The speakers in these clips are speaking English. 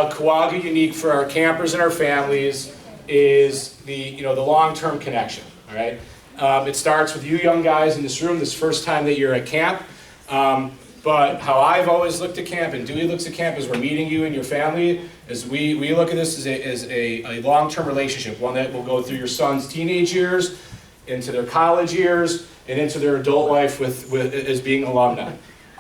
about Kawaga Unique for our campers and our families is the long-term connection. All right. It starts with you young guys in this room, this first time that you're at camp. But how I've always looked at camp, and Dewey looks at camp, as we're meeting you and your family, is we look at this as a long-term relationship, one that will go through your son's teenage years, into their college years, and into their adult life as being alumni.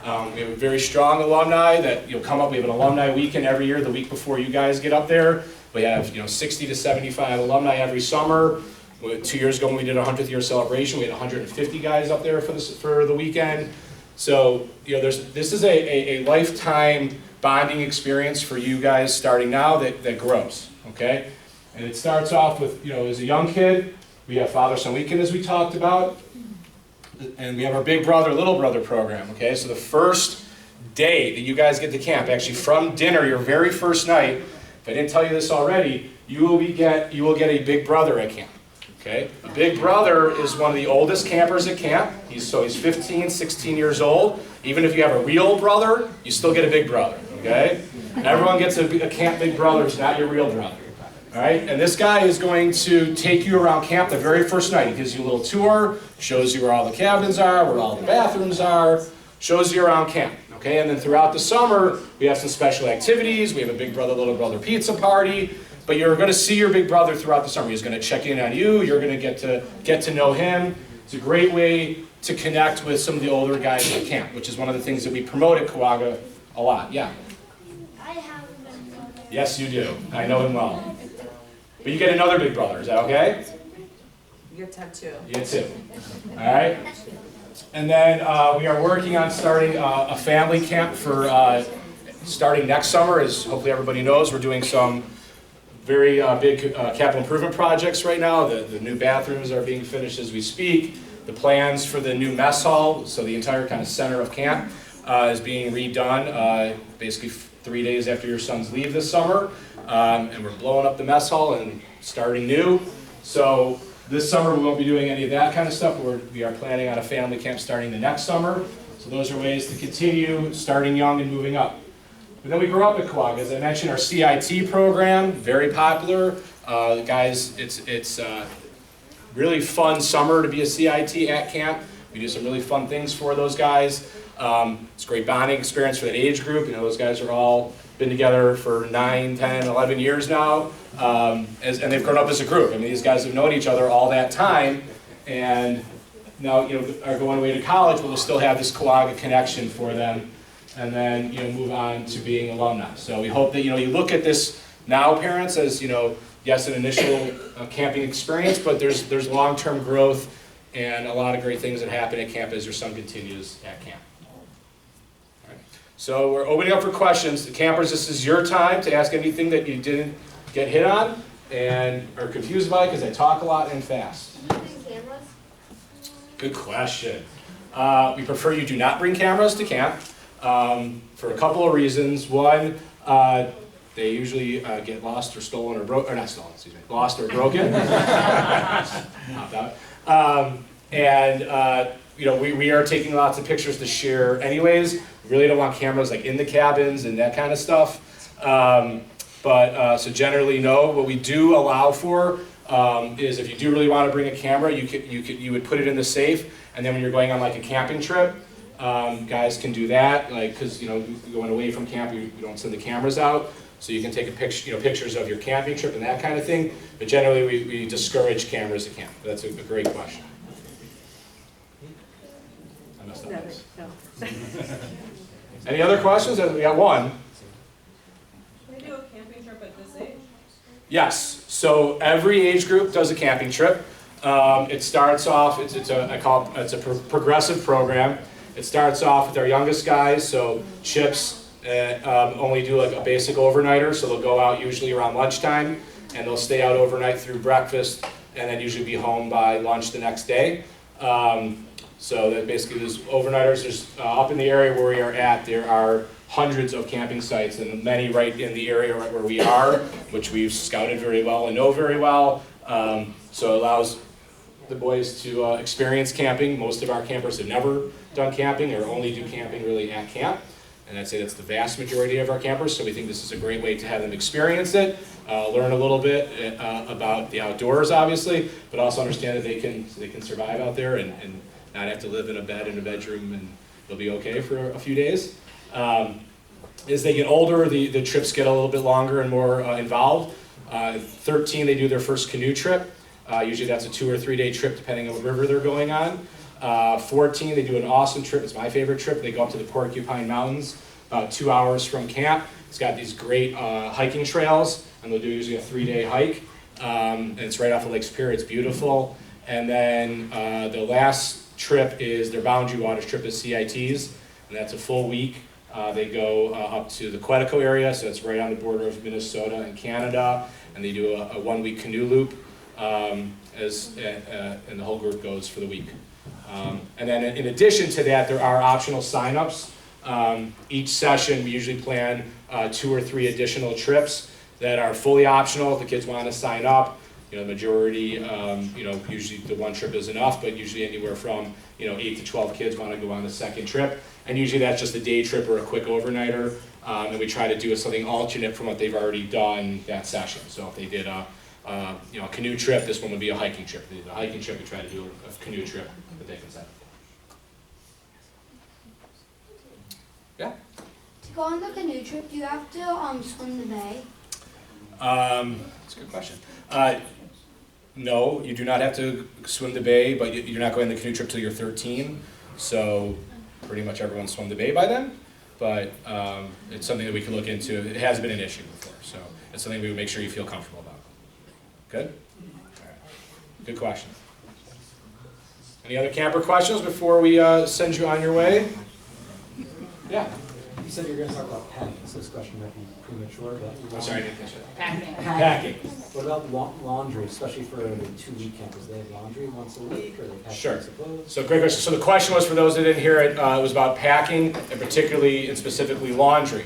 We have a very strong alumni that you'll come up. We have an alumni weekend every year, the week before you guys get up there. We have 60 to 75 alumni every summer. 2 years ago when we did a 100th year celebration, we had 150 guys up there for the weekend. So this is a lifetime bonding experience for you guys starting now that grows, okay? And it starts off with, as a young kid, we have Father-Son Weekend, as we talked about, and we have our Big Brother, Little Brother program, okay? So the first day that you guys get to camp, actually from dinner, your very first night, if I didn't tell you this already, you will get a Big Brother at camp. Okay? A Big Brother is one of the oldest campers at camp. He's 15, 16 years old. Even if you have a real brother, you still get a Big Brother. Okay? Everyone gets a camp Big Brother. It's not your real brother. All right? And this guy is going to take you around camp the very first night. He gives you a little tour, shows you where all the cabins are, where all the bathrooms are, shows you around camp. Okay? And then throughout the summer, we have some special activities. We have a Big Brother, Little Brother pizza party. But you're going to see your Big Brother throughout the summer. He's going to check in on you. You're going to get to know him. It's a great way to connect with some of the older guys at camp, which is one of the things that we promote at Kawaga a lot. Yeah? I have a Big Brother. Yes, you do. I know him well. But you get another Big Brother. Is that okay? You get two. You get two. All right? And then we are working on starting a family camp for starting next summer. As hopefully everybody knows, we're doing some very big capital improvement projects right now. The new bathrooms are being finished as we speak. The plans for the new mess hall, so the entire kind of center of camp, is being redone basically 3 days after your sons leave this summer. And we're blowing up the mess hall and starting new. So this summer we won't be doing any of that kind of stuff. We are planning on a family camp starting the next summer. So those are ways to continue starting young and moving up. But then we grew up at Kawaga. As I mentioned, our CIT program, very popular. Guys, it's really fun summer to be a CIT at camp. We do some really fun things for those guys. It's a great bonding experience for that age group. Those guys are all been together for 9, 10, 11 years now, and they've grown up as a group. These guys have known each other all that time, and now are going away to college, but we'll still have this Kawaga connection for them. And then move on to being alumni. So we hope that you look at this now, parents, as yes, an initial camping experience, but there's long-term growth and a lot of great things that happen at camp as your son continues at camp. All right. So we're opening up for questions. The campers, this is your time to ask anything that you didn't get hit on and are confused by, because I talk a lot and fast. Do you bring cameras? Good question. We prefer you do not bring cameras to camp. For a couple of reasons. One, they usually get lost or stolen or not stolen, excuse me, lost or broken. We are taking lots of pictures to share anyways. We really don't want cameras like in the cabins and that kind of stuff. So generally no. What we do allow for is if you do really want to bring a camera, you would put it in the safe, and then when you're going on like a camping trip, guys can do that, because going away from camp, you don't send the cameras out, so you can take a picture, pictures of your camping trip and that kind of thing. But generally, we discourage cameras at camp. That's a great question. I messed up this. No. Any other questions? We got one. Can we do a camping trip at this age? Yes. So every age group does a camping trip. It starts off. It's a progressive program. It starts off with our youngest guys, so Chips only do like a basic overnighter, so they'll go out usually around lunchtime, and they'll stay out overnight through breakfast, and then usually be home by lunch the next day. So that basically there's overnighters. There's up in the area where we are at, there are hundreds of camping sites, and many right in the area right where we are, which we've scouted very well and know very well. So it allows the boys to experience camping. Most of our campers have never done camping or only do camping really at camp. And I'd say that's the vast majority of our campers, so we think this is a great way to have them experience it, learn a little bit about the outdoors, obviously, but also understand that they can survive out there and not have to live in a bed in a bedroom, and they'll be okay for a few days. As they get older, the trips get a little bit longer and more involved. 13, they do their first canoe trip. Usually that's a 2 or 3 day trip depending on what river they're going on. 14, they do an awesome trip. It's my favorite trip. They go up to the Porcupine Mountains, about 2 hours from camp. It's got these great hiking trails, and they'll do usually a 3-day hike. And it's right off of Lake Superior. It's beautiful. And then the last trip is their Boundary Waters trip is CITs, and that's a full week. They go up to the Quetico area, so it's right on the border of Minnesota and Canada, and they do a 1-week canoe loop, and the whole group goes for the week. And then in addition to that, there are optional signups. Each session, we usually plan 2 or 3 additional trips that are fully optional if the kids want to sign up. The majority, usually the 1 trip is enough, but usually anywhere from 8 to 12 kids want to go on the second trip. And usually that's just a day trip or a quick overnighter. And we try to do something alternate from what they've already done that session. So if they did a canoe trip, this one would be a hiking trip. If they did a hiking trip, we try to do a canoe trip that they can set up. Yeah? To go on the canoe trip, do you have to swim the bay? That's a good question. No, you do not have to swim the bay, but you're not going on the canoe trip till you're 13. So pretty much everyone swum the bay by then. But it's something that we can look into. It has been an issue before, so it's something we would make sure you feel comfortable about. Good? All right. Good question. Any other camper questions before we send you on your way? Yeah. You said you were going to talk about packing, so this question might be premature, but... I'm sorry, I didn't catch that. Packing. What about laundry, especially for the 2-week campers? They have laundry once a week, or they pack Sure. lots of clothes? So great question. So the question was, for those that didn't hear it, it was about packing, and particularly and specifically laundry.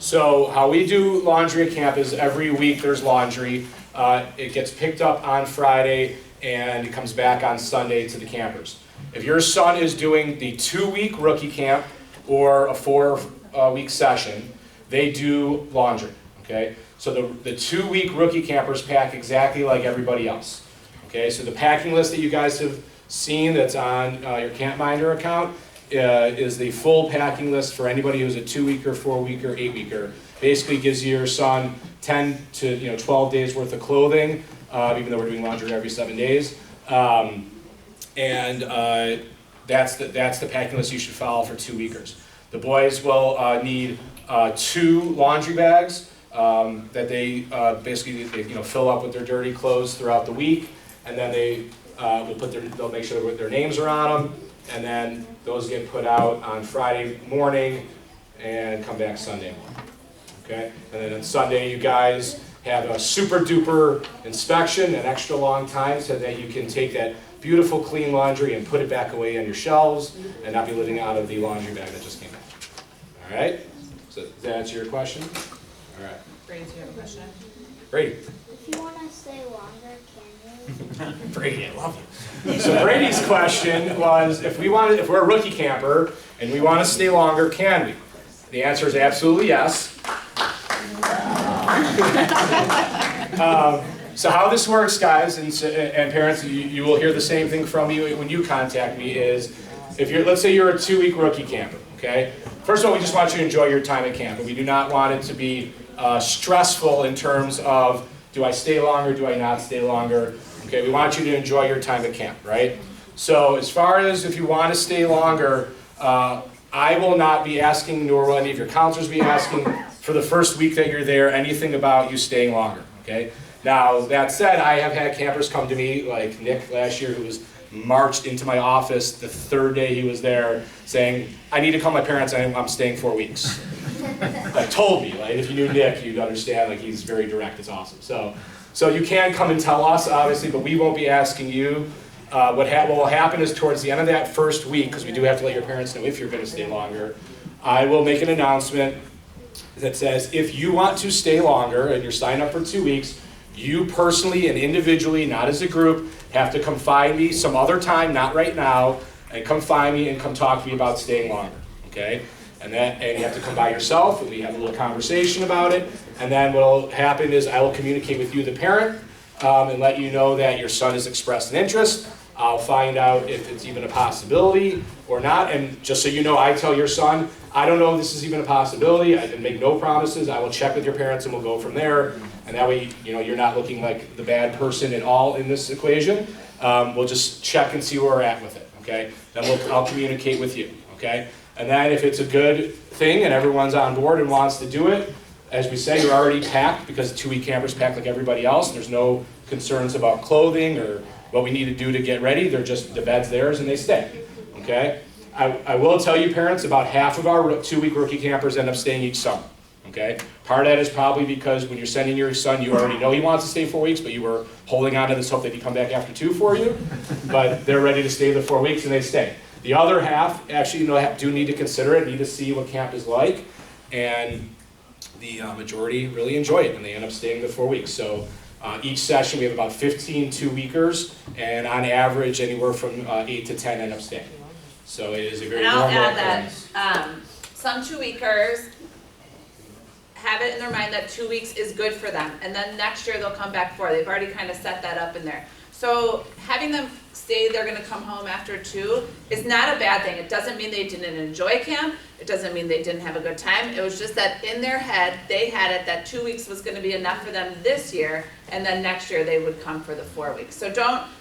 So how we do laundry at camp is every week there's laundry. It gets picked up on Friday, and it comes back on Sunday to the campers. If your son is doing the 2-week rookie camp or a 4-week session, they do laundry, okay? So the 2-week rookie campers pack exactly like everybody else, okay? So the packing list that you guys have seen that's on your CampMinder account is the full packing list for anybody who's a 2-weeker, 4-weeker, 8-weeker. Basically gives your son 10 to 12 days worth of clothing, even though we're doing laundry every 7 days. That's the packing list you should follow for 2-weekers. The boys will need 2 laundry bags that they basically fill up with their dirty clothes throughout the week, and then they'll make sure that their names are on them, and then those get put out on Friday morning and come back Sunday morning. Okay, and then on Sunday you guys have a super duper inspection, an extra long time, so that you can take that beautiful clean laundry and put it back away on your shelves and not be living out of the laundry bag that just came out. All right? So does that answer your question? All right. Brady, do you have a question? Brady. If you want to stay longer, can you? Brady, I love you. So Brady's question was, if we're a rookie camper and we want to stay longer, can we? The answer is absolutely yes. So how this works, guys, and parents, you will hear the same thing from me when you contact me, is let's say you're a 2-week rookie camper, okay? First of all, we just want you to enjoy your time at camp, and we do not want it to be stressful in terms of, do I stay longer, do I not stay longer? Okay, we want you to enjoy your time at camp, right? So as far as if you want to stay longer, I will not be asking, nor will any of your counselors be asking, for the first week that you're there, anything about you staying longer, okay? Now, that said, I have had campers come to me, like Nick last year, who was marched into my office the 3rd day he was there, saying, I need to call my parents, I'm staying 4 weeks. Like, told me, like, if you knew Nick, you'd understand, like, he's very direct, it's awesome. So you can come and tell us, obviously, but we won't be asking you. What will happen is towards the end of that first week, because we do have to let your parents know if you're going to stay longer, I will make an announcement that says, if you want to stay longer and you're signed up for 2 weeks, you personally and individually, not as a group, have to come find me some other time, not right now, and come find me and come talk to me about staying longer, okay? And you have to come by yourself, and we have a little conversation about it. And then what will happen is I will communicate with you, the parent, and let you know that your son has expressed an interest. I'll find out if it's even a possibility or not. And just so you know, I tell your son, I don't know if this is even a possibility. I can make no promises. I will check with your parents and we'll go from there. And that way, you're not looking like the bad person at all in this equation. We'll just check and see where we're at with it, okay? Then I'll communicate with you, okay? And then if it's a good thing and everyone's on board and wants to do it, as we say, you're already packed because the 2-week camper's packed like everybody else. And there's no concerns about clothing or what we need to do to get ready. They're just, the bed's theirs and they stay, okay? I will tell you parents, about half of our 2-week rookie campers end up staying each summer, okay? Part of that is probably because when you're sending your son, you already know he wants to stay 4 weeks, but you were holding on to this hope that he'd come back after 2 for you. But they're ready to stay the 4 weeks and they stay. The other half actually do need to consider it, need to see what camp is like, and the majority really enjoy it and they end up staying the 4 weeks. So each session we have about 15 2-weekers, and on average anywhere from 8 to 10 end up staying. So it is a very normal And I'll add occurrence. that some 2-weekers have it in their mind that 2 weeks is good for them, and then next year they'll come back for. They've already kind of set that up in there. So having them say they're going to come home after 2 is not a bad thing. It doesn't mean they didn't enjoy camp. It doesn't mean they didn't have a good time. It was just that in their head, they had it that 2 weeks was going to be enough for them this year, and then next year they would come for the 4 weeks. So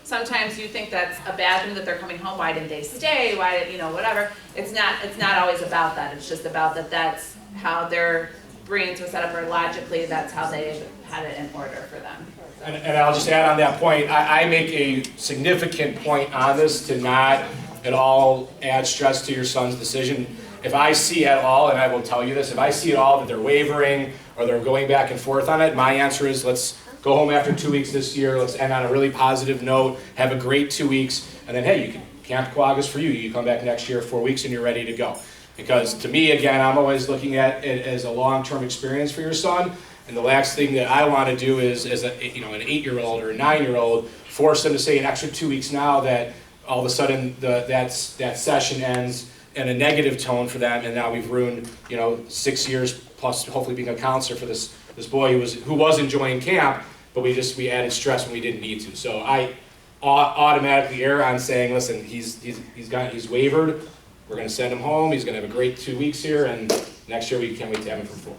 sometimes you think that's a bad thing that they're coming home. Why didn't they stay? Why did, whatever. It's not always about that. It's just about that's how their brains were set up, or logically that's how they had it in order for them. And I'll just add on that point, I make a significant point on this to not at all add stress to your son's decision. If I see at all, and I will tell you this, if I see at all that they're wavering or they're going back and forth on it, my answer is let's go home after 2 weeks this year, let's end on a really positive note, have a great 2 weeks, and then hey, Camp Quagga's for you. You come back next year 4 weeks and you're ready to go. Because to me, again, I'm always looking at it as a long-term experience for your son. And the last thing that I want to do is, as an 8-year-old or a 9-year-old, force them to stay an extra 2 weeks now that all of a sudden that session ends in a negative tone for them, and now we've ruined 6 years plus hopefully being a counselor for this boy who was enjoying camp, but we added stress when we didn't need to. So I automatically err on saying, listen, he's wavered. We're going to send him home. He's going to have a great 2 weeks here, and next year we can't wait to have him for 4.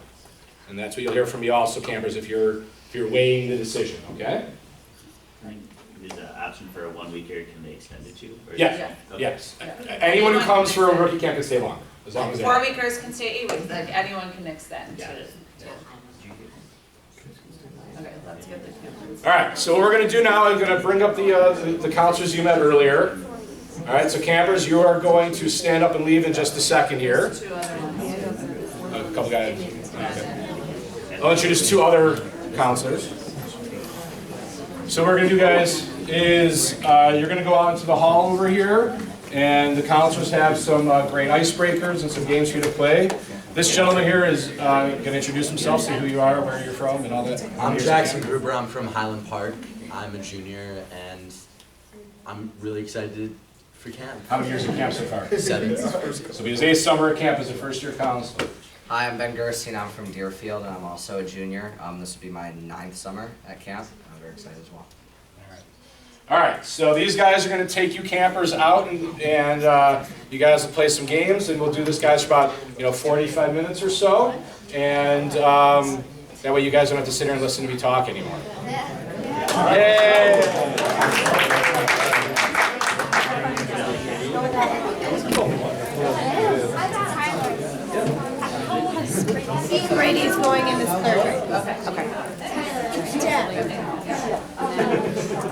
And that's what you'll hear from me also, campers, if you're weighing the decision, okay? There's an option for a 1 weeker, can they extend it to? Yes, Yeah. yes. Anyone who comes for a rookie camp can stay longer, as long as they 4 weekers can stay 8 weeks. Like anyone can extend. Got it. Okay, let's get the campers. All right, so what we're going to do now, I'm going to bring up the counselors you met earlier. All right, so campers, you are going to stand up and leave in just a second here. 2 other ones. A couple guys. Okay. I'll introduce 2 other counselors. So what we're going to do, guys, is you're going to go out into the hall over here, and the counselors have some great icebreakers and some games for you to play. This gentleman here is going to introduce himself, say who you are, where you're from, and all that. I'm Jackson Gruber. I'm from Highland Park. I'm a junior, and I'm really excited for camp. How many years of camp so far? 7. So he was 8th summer at camp as a first-year counselor. Hi, I'm Ben Gerstein. I'm from Deerfield, and I'm also a junior. This will be my 9th summer at camp. I'm very excited as well. All right, so these guys are going to take you campers out, and you guys will play some games, and we'll do this, guys, for about 45 minutes or so, and that way you guys don't have to sit here and listen to me talk anymore. Yay! Brady's going in his 3rd grade. Okay.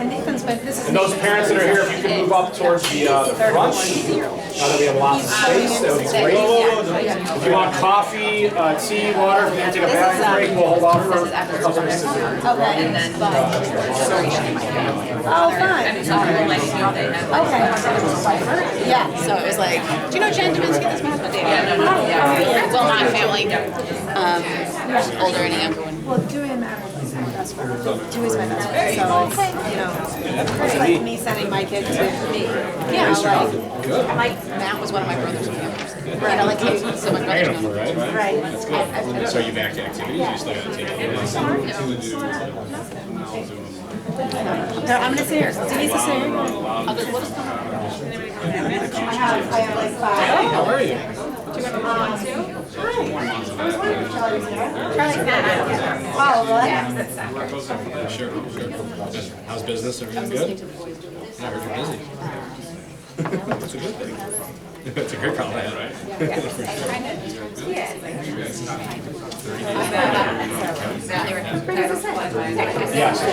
And Nathan's been, this is. And those parents that are here, if you can move up towards the front, now that we have lots of space, that would be great. If you want coffee, tea, water, if you want to take a bathroom break, we'll hold off for a couple minutes. Okay. And then, Oh, fine. and it's all like, Okay. Yeah. So it was like, do you know Jen Dubinsky? That's my husband, David. Yeah. Well, not family. Older and younger one. Well, Dewey and Matt are my best friend. Dewey's my best friend. So, it's like me sending my kid to me. Yeah, like Matt was one of my brothers and campers. like so much better. Right. So are you back to activities? You still gotta take it? I'm gonna sit here. Denise is sitting. How are you? Sure. How's business? Everything good? Yeah, I heard you're busy. That's a good thing. It's a great problem to have, right? Yes.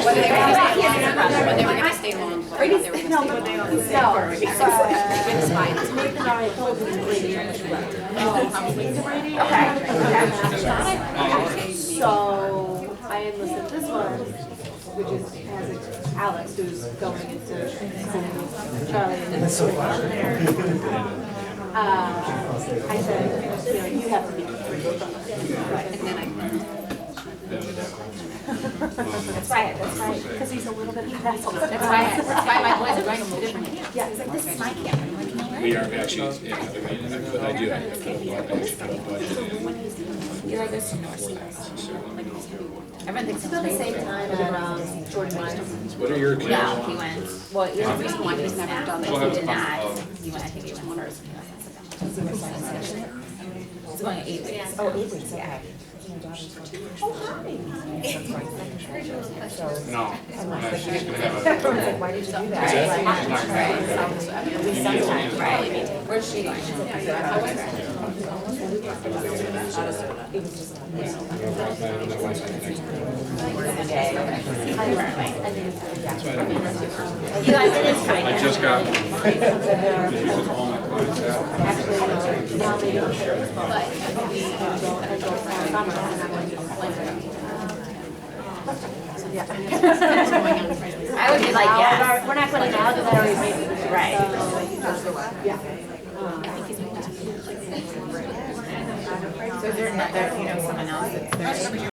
But they were gonna stay long. They were So I enlisted this one, which is has Alex, who's going into Charlie and then I said, you have to be. That's right, because he's a little bit of an asshole. That's why my boys are going to different camps. Yeah, he's like, this is my camp. I'm like, no, We are actually, yeah, but I do have to put a budget in. You're like this. Everyone thinks It's about the same time at Jordan Myers. What are your No, kids? he went. Well, the reason why he's never done that, he did not. He went, I think he went first. He's going 8 weeks. Oh, 8 weeks, okay. Oh, hi. No. She's gonna have Everyone's like, why did you do that? Right. Where's she going? You guys, it is fine. I just got one. I would be like, yeah, we're not going to now do that already. Right. Yeah. So is there another, someone else that's there?